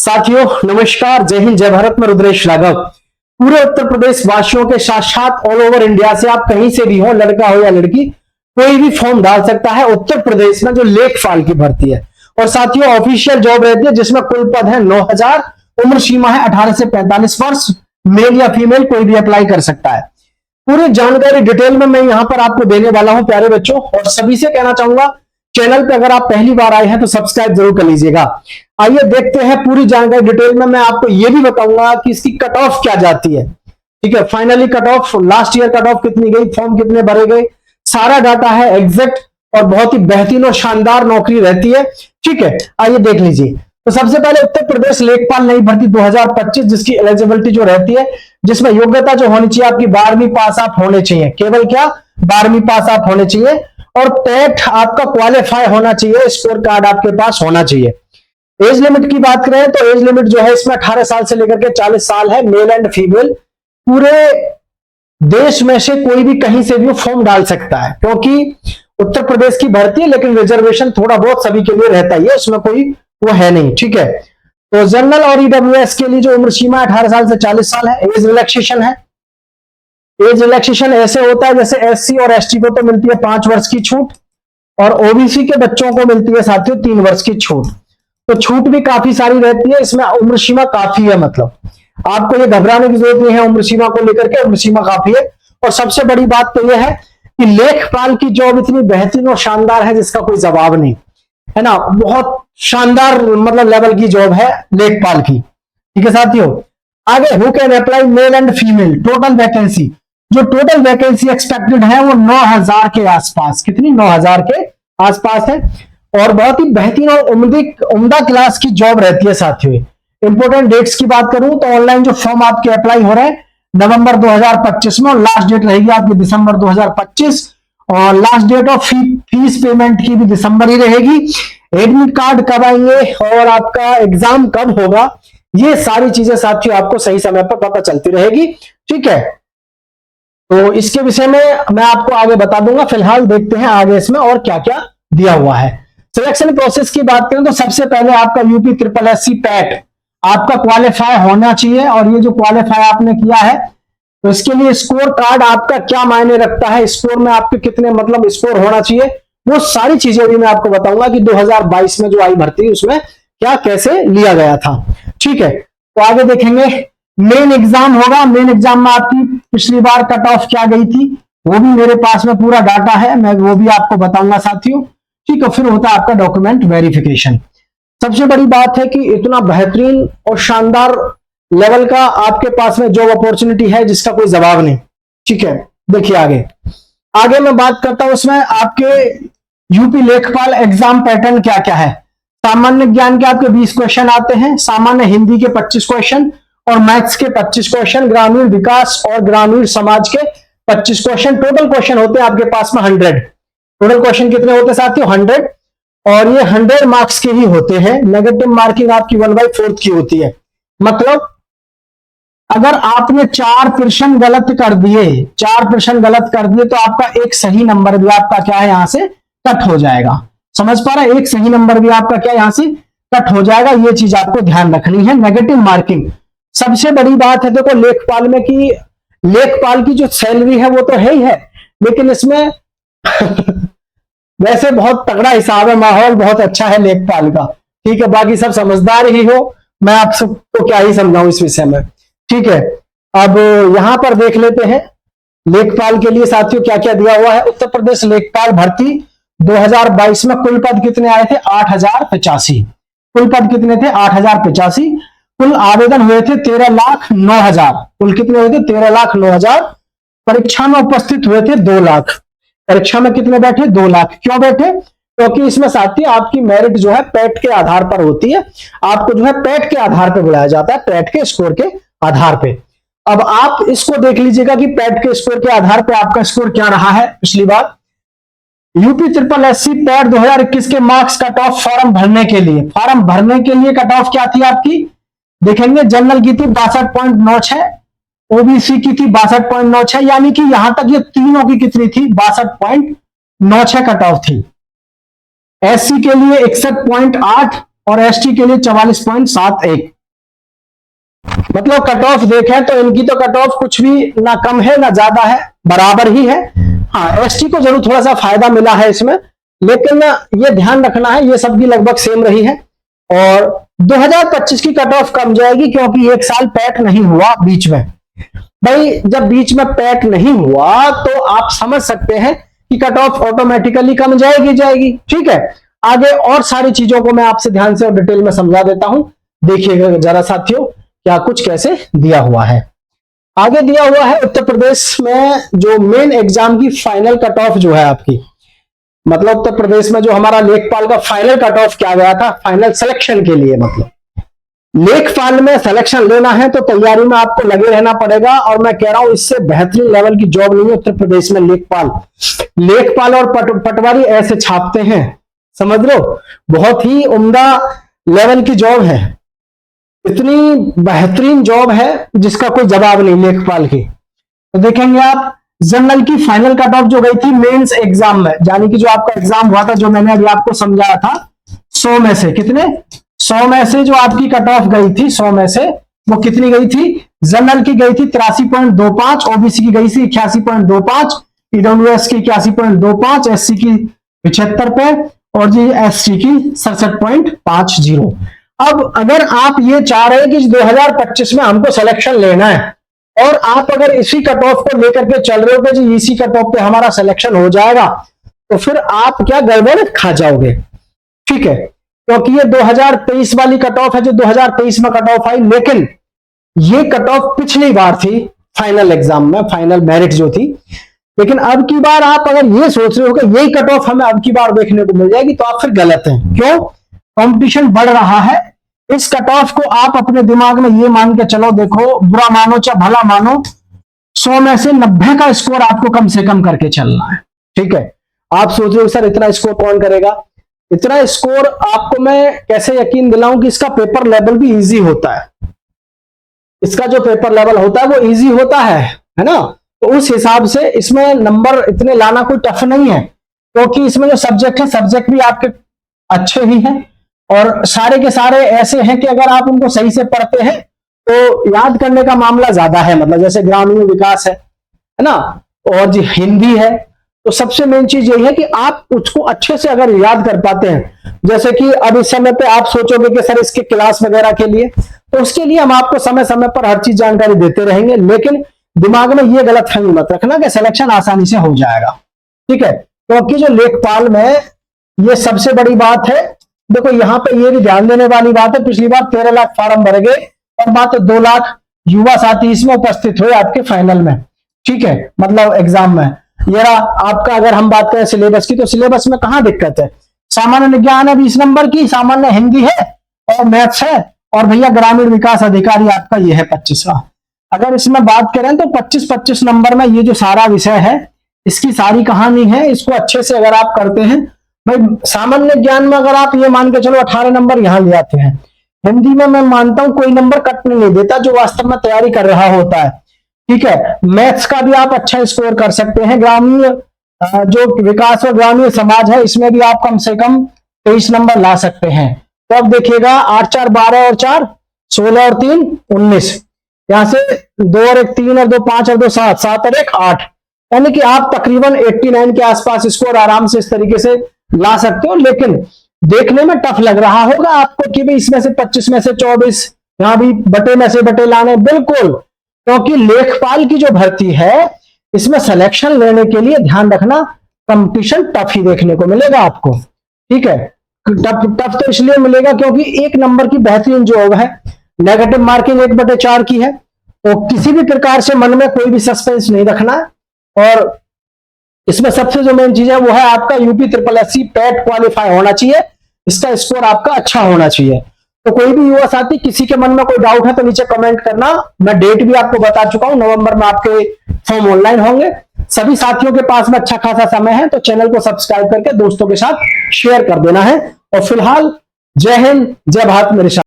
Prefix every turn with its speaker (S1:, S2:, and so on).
S1: साथियों नमस्कार, जय हिंद, जय भारत। में रुद्रेश राघव। पूरे उत्तर प्रदेश वासियों के साथ साथ ऑल ओवर इंडिया से आप कहीं से भी हो, लड़का हो या लड़की, कोई भी फॉर्म डाल सकता है उत्तर प्रदेश में जो लेखपाल की भर्ती है। और साथियों ऑफिशियल जॉब रहती है जिसमें कुल पद है 9000। उम्र सीमा है 18 से 45 वर्ष। मेल या फीमेल कोई भी अप्लाई कर सकता है। पूरी जानकारी डिटेल में मैं यहां पर आपको देने वाला हूं प्यारे बच्चों। और सभी से कहना चाहूंगा, चैनल पे अगर आप पहली बार आए हैं तो सब्सक्राइब जरूर कर लीजिएगा। आइए देखते हैं पूरी जानकारी डिटेल में। मैं आपको यह भी बताऊंगा कि इसकी कट ऑफ क्या जाती है। ठीक है, finally cut off, last year cut off कितनी गई, फॉर्म कितने भरे गए, सारा डाटा है एग्जैक्ट। और बहुत ही बेहतरीन और शानदार नौकरी रहती है। ठीक है, आइए देख लीजिए। तो सबसे पहले उत्तर प्रदेश लेखपाल नई भर्ती 2025, जिसकी एलिजिबिलिटी जो रहती है, जिसमें योग्यता जो होनी चाहिए आपकी 12वीं पास आप होने चाहिए। केवल क्या, 12वीं पास आप होने चाहिए। और टेट आपका क्वालिफाई होना चाहिए, स्कोर कार्ड आपके पास होना चाहिए। एज लिमिट की बात करें तो एज लिमिट जो है इसमें 18 साल से लेकर के 40 साल है, मेल एंड फीमेल। पूरे देश में से कोई भी कहीं से भी फॉर्म डाल सकता है, क्योंकि उत्तर प्रदेश की भर्ती है, लेकिन रिजर्वेशन थोड़ा बहुत सभी के लिए रहता ही है, उसमें कोई वो है नहीं। ठीक है, तो जनरल और ईडब्ल्यूएस के लिए जो उम्र सीमा 18 साल से 40 साल है। एज रिलैक्सेशन है। एज रिलैक्सेशन ऐसे होता है जैसे एससी और एसटी को तो मिलती है 5 वर्ष की छूट, और ओबीसी के बच्चों को मिलती है साथियों 3 वर्ष की छूट। तो छूट भी काफी सारी रहती है, इसमें उम्र सीमा काफी है। मतलब आपको ये घबराने की जरूरत नहीं है उम्र सीमा को लेकर के, उम्र सीमा काफी है। और सबसे बड़ी बात तो यह है कि लेखपाल की जॉब इतनी बेहतरीन और शानदार है जिसका कोई जवाब नहीं है ना। बहुत शानदार मतलब लेवल की जॉब है लेखपाल की। ठीक है साथियों, आगे who can apply male and female. Total vacancy, जो टोटल वैकेंसी एक्सपेक्टेड है वो 9000 के आसपास, कितनी, 9000 के आसपास है। और बहुत ही बेहतरीन और उम्दा क्लास की जॉब रहती है साथियों। इंपोर्टेंट डेट्स की बात करूं तो ऑनलाइन जो फॉर्म आपके अप्लाई हो रहे हैं नवंबर 2025 में, और लास्ट डेट रहेगी आपकी दिसंबर 2025। और last date of fees payment की भी दिसंबर ही रहेगी। एडमिट कार्ड कब आएंगे और आपका एग्जाम कब होगा, ये सारी चीजें साथियों आपको सही समय पर पता चलती रहेगी। ठीक है, तो इसके विषय में मैं आपको आगे बता दूंगा। फिलहाल देखते हैं आगे इसमें और क्या क्या दिया हुआ है। सिलेक्शन प्रोसेस की बात करें तो सबसे पहले आपका यूपी ट्रिपल एससी पैट आपका क्वालिफाई होना चाहिए। और ये जो क्वालिफाई आपने किया है तो इसके लिए स्कोर कार्ड आपका क्या मायने रखता है, स्कोर में आपके कितने मतलब स्कोर होना चाहिए, वो सारी चीजें भी मैं आपको बताऊंगा कि 2022 में जो आई भर्ती उसमें क्या कैसे लिया गया था। ठीक है, तो आगे देखेंगे। मेन एग्जाम होगा। मेन एग्जाम में आपकी पिछली बार कट ऑफ क्या गई थी वो भी मेरे पास में पूरा डाटा है, मैं वो भी आपको बताऊंगा साथियों। ठीक है, फिर होता है आपका डॉक्यूमेंट वेरिफिकेशन। सबसे बड़ी बात है कि इतना बेहतरीन और शानदार लेवल का आपके पास में जॉब अपॉर्चुनिटी है जिसका कोई जवाब नहीं। ठीक है, देखिए आगे आगे मैं बात करता हूं उसमें आपके यूपी लेखपाल एग्जाम पैटर्न क्या क्या है। सामान्य ज्ञान के आपके 20 क्वेश्चन आते हैं, सामान्य हिंदी के 25 क्वेश्चन और मैथ्स के 25 क्वेश्चन, ग्रामीण विकास और ग्रामीण समाज के 25 क्वेश्चन। टोटल क्वेश्चन होते हैं आपके पास में 100। टोटल क्वेश्चन कितने होते हैं साथियों, 100। और ये 100 मार्क्स के ही होते हैं। नेगेटिव मार्किंग आपकी 1/4 की होती है। मतलब अगर आपने 4 प्रश्न गलत कर दिए, 4 प्रश्न गलत कर दिए तो आपका एक सही नंबर भी आपका क्या है यहां से कट हो जाएगा। समझ पा रहे हैं, एक सही नंबर भी आपका क्या यहां से कट हो जाएगा। ये चीज आपको ध्यान रखनी है। नेगेटिव मार्किंग सबसे बड़ी बात है देखो लेखपाल में कि लेखपाल की जो सैलरी है वो तो है ही है, लेकिन इसमें वैसे बहुत तगड़ा हिसाब है, माहौल बहुत अच्छा है लेखपाल का। ठीक है, बाकी सब समझदार ही हो, मैं आप सबको क्या ही समझाऊं इस विषय में। ठीक है, अब यहां पर देख लेते हैं लेखपाल के लिए साथियों क्या क्या दिया हुआ है। उत्तर प्रदेश लेखपाल भर्ती 2022 में कुल पद कितने आए थे, 8085। कुल पद कितने थे, 8085। कुल आवेदन हुए थे 13,09,000। कुल कितने हुए थे, 13,09,000। परीक्षा में उपस्थित हुए थे 2 लाख। परीक्षा में कितने बैठे, 2 लाख। क्यों बैठे, क्योंकि इसमें साथी आपकी मेरिट जो है पैट के आधार पर होती है। आपको जो है पैट के आधार पर बुलाया जाता है, पैट के स्कोर के आधार पे। अब आप इसको देख लीजिएगा कि पैट के स्कोर के आधार पे आपका स्कोर क्या रहा है पिछली बार। यूपी ट्रिपल एससी पैट 2021 के मार्क्स कट ऑफ फॉर्म भरने के लिए, फॉर्म भरने के लिए कट ऑफ क्या थी आपकी, देखेंगे जनरल की थी 62.96, ओबीसी की थी 62.96, यानी कि यहां तक ये तीनों की कितनी थी, 62.96 कट ऑफ थी। एससी के लिए 61.8 और एसटी के लिए 44.71। मतलब कट ऑफ देखें तो इनकी तो कट ऑफ कुछ भी ना कम है ना ज्यादा है, बराबर ही है। हाँ, एसटी को जरूर थोड़ा सा फायदा मिला है इसमें, लेकिन ये ध्यान रखना है ये सबकी लगभग सेम रही है। और 2025 की कट ऑफ कम जाएगी क्योंकि एक साल पैट नहीं हुआ बीच में। भाई जब बीच में पैट नहीं हुआ तो आप समझ सकते हैं कि कट ऑफ ऑटोमेटिकली कम जाएगी। ठीक है, आगे और सारी चीजों को मैं आपसे ध्यान से और डिटेल में समझा देता हूं। देखिएगा जरा साथियों क्या कुछ कैसे दिया हुआ है। आगे दिया हुआ है उत्तर प्रदेश में जो मेन एग्जाम की फाइनल कट ऑफ जो है आपकी, मतलब उत्तर प्रदेश में जो हमारा लेखपाल का फाइनल कट ऑफ किया गया था फाइनल सिलेक्शन के लिए, मतलब लेखपाल में सिलेक्शन लेना है तो तैयारी में आपको लगे रहना पड़ेगा। और मैं कह रहा हूं इससे बेहतरीन लेवल की जॉब नहीं है उत्तर प्रदेश में। लेखपाल और पटवारी ऐसे छापते हैं, समझ लो, बहुत ही उम्दा लेवल की जॉब है, इतनी बेहतरीन जॉब है जिसका कोई जवाब नहीं लेखपाल की। तो देखेंगे आप जनरल की फाइनल कट ऑफ जो गई थी मेंस एग्जाम में, यानी कि जो आपका एग्जाम हुआ था जो मैंने अभी आपको समझाया था, 100 में से कितने, 100 में से जो आपकी कट ऑफ गई थी 100 में से वो कितनी गई थी, जनरल की गई थी 83.25, ओबीसी की गई थी 81.25, ईडब्ल्यूएस की 81.25, एससी की 75 पे और जी एसटी की 67.50। अब अगर आप ये चाह रहे हैं कि 2025 में हमको सिलेक्शन लेना है और आप अगर इसी कट ऑफ को लेकर के चल रहे हो कि जी इसी कट ऑफ पे हमारा सिलेक्शन हो जाएगा, तो फिर आप क्या गड़बड़ खा जाओगे। ठीक है, क्योंकि ये 2023 वाली कट ऑफ है जो 2023 में कट ऑफ आई, लेकिन ये कट ऑफ पिछली बार थी फाइनल एग्जाम में, फाइनल मेरिट जो थी। लेकिन अब की बार आप अगर ये सोच रहे हो कि यही कट ऑफ हमें अब की बार देखने को मिल जाएगी, तो आप फिर गलत हैं। क्यों? कंपटीशन बढ़ रहा है। इस कट ऑफ को आप अपने दिमाग में ये मान के चलो, देखो बुरा मानो चाहे भला मानो, 100 में से 90 का स्कोर आपको कम से कम करके चलना है। ठीक है, आप सोच रहे हो सर इतना स्कोर कौन करेगा, इतना स्कोर आपको मैं कैसे यकीन दिलाऊं कि इसका पेपर लेवल भी इजी होता है। इसका जो पेपर लेवल होता है वो इजी होता है ना। तो उस हिसाब से इसमें नंबर इतने लाना कोई टफ नहीं है, क्योंकि इसमें जो सब्जेक्ट है सब्जेक्ट भी आपके अच्छे ही हैं और सारे के सारे ऐसे हैं कि अगर आप उनको सही से पढ़ते हैं तो याद करने का मामला ज्यादा है। मतलब जैसे ग्रामीण विकास है ना, और जी हिंदी है, तो सबसे मेन चीज यही है कि आप उसको अच्छे से अगर याद कर पाते हैं। जैसे कि अब इस समय पे आप सोचोगे कि सर इसके क्लास वगैरह के लिए, तो उसके लिए हम आपको समय समय पर हर चीज जानकारी देते रहेंगे, लेकिन दिमाग में ये गलतफहमी मत रखना कि सिलेक्शन आसानी से हो जाएगा। ठीक है, क्योंकि जो लेखपाल में ये सबसे बड़ी बात है, देखो यहाँ पे ये भी ध्यान देने वाली बात है, पिछली बार 13 लाख फार्म भर गए और मात्र 2 लाख युवा साथी इसमें उपस्थित हुए आपके फाइनल में। ठीक है, मतलब एग्जाम में। ये आपका अगर हम बात करें सिलेबस की, तो सिलेबस में कहां दिक्कत है, सामान्य विज्ञान है 20 नंबर की, सामान्य हिंदी है और मैथ्स है, और भैया ग्रामीण विकास अधिकारी आपका ये है 25वां। अगर इसमें बात करें तो 25-25 नंबर में ये जो सारा विषय है इसकी सारी कहानी है। इसको अच्छे से अगर आप करते हैं, भाई सामान्य ज्ञान में अगर आप ये मान के चलो 18 नंबर यहां ले आते हैं, हिंदी में मैं मानता हूं कोई नंबर कटने नहीं देता जो वास्तव में तैयारी कर रहा होता है। ठीक है, मैथ्स का भी आप अच्छा स्कोर कर सकते हैं। ग्रामीण जो विकास और ग्रामीण समाज है इसमें भी आप कम से कम 23 नंबर ला सकते हैं। तो अब देखिएगा 8 4 12 और 4 16 और 3 19, यहां से 2 और 1 3 और 2 5 और 2 7 7 और 1 8, यानी कि आप तकरीबन 89 के आसपास स्कोर आराम से इस तरीके से ला सकते हो। लेकिन देखने में टफ लग रहा होगा आपको कि भाई इसमें से 25 में से 24, यहां भी बटे में से बटे लाने, बिल्कुल, क्योंकि लेखपाल की जो भर्ती है इसमें सिलेक्शन लेने के लिए ध्यान रखना कंपटीशन टफ ही देखने को मिलेगा आपको। ठीक है, टफ तो इसलिए मिलेगा क्योंकि 1 नंबर की बेहतरीन जॉब है, नेगेटिव मार्किंग 1/4 की है, तो किसी भी प्रकार से मन में कोई भी सस्पेंस नहीं रखना है। और इसमें सबसे जो मेन चीज है वो है आपका यूपी SSSC पैट क्वालिफाई होना चाहिए, इसका स्कोर आपका अच्छा होना चाहिए। तो कोई भी युवा साथी किसी के मन में कोई डाउट है तो नीचे कमेंट करना। मैं डेट भी आपको बता चुका हूं, नवंबर में आपके फॉर्म ऑनलाइन होंगे। सभी साथियों के पास में अच्छा खासा समय है, तो चैनल को सब्सक्राइब करके दोस्तों के साथ शेयर कर देना है। और फिलहाल जय हिंद जय भारत मेरे साथ।